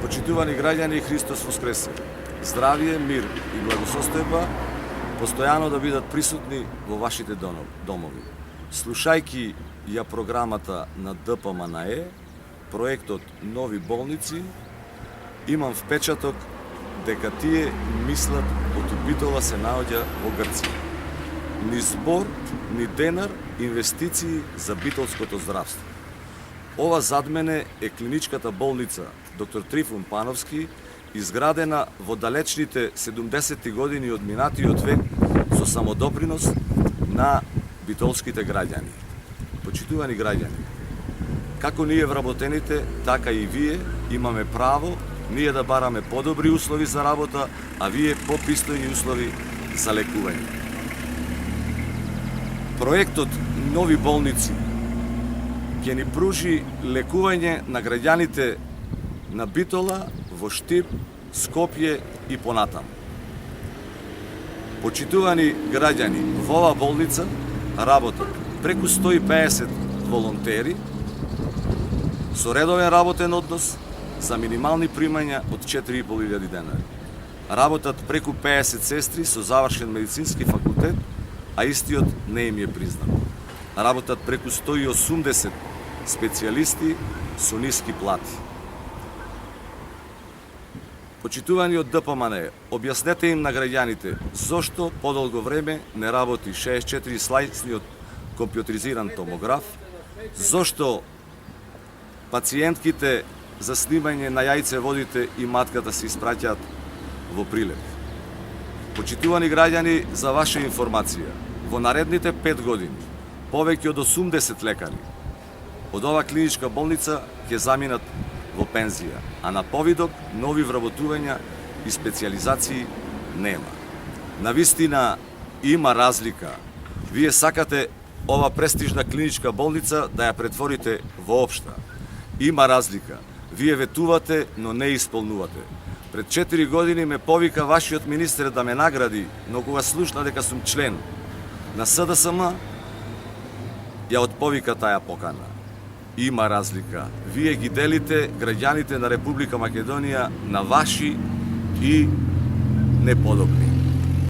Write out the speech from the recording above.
Почитувани граѓани, Христос воскресе! Здравие, мир и благосостојба постојано да бидат присутни во вашите домови. Слушајки ја програмата на ДПМНЕ, проектот Нови болници, имам впечаток дека тие мислат од Битола се наоѓа во Грција. Ни збор, ни денар инвестиции за битолското здравство. Ова зад мене е клиничката болница доктор Трифун Пановски, изградена во далечните 70-ти години од минатиот век со самодопринос на битолските граѓани. Почитувани граѓани, како ние вработените, така и вие имаме право ние да бараме подобри услови за работа, а вие попристојни услови за лекување. Проектот Нови болници ќе ни пружи лекување на граѓаните на Битола, во Штип, Скопје и понатаму. Почитувани граѓани, во оваа болница работат преку 150 волонтери со редовен работен однос за минимални примања од 4.500 денари. Работат преку 50 сестри со завршен медицински факултет, а истиот не им е признат. Работат преку 180 специјалисти со ниски плати. Почитувани од ДПМНЕ, објаснете им на граѓаните зошто подолго време не работи 64 слајсниот компјутеризиран томограф, зошто пациентките за снимање на јајцеводите и матката се испраќаат во Прилеп. Почитувани граѓани, за ваша информација, во наредните 5 години повеќе од 80 лекари од ова клиничка болница ќе заминат во пензија, а на повидок нови вработувања и специјализации нема. Навистина има разлика. Вие сакате ова престижна клиничка болница да ја претворите во општа. Има разлика. Вие ветувате, но не исполнувате. Пред 4 години ме повика вашиот министер да ме награди, но кога слушна дека сум член на СДСМ, ја отповика таа покана. Има разлика. Вие ги делите граѓаните на Република Македонија на ваши и неподобни.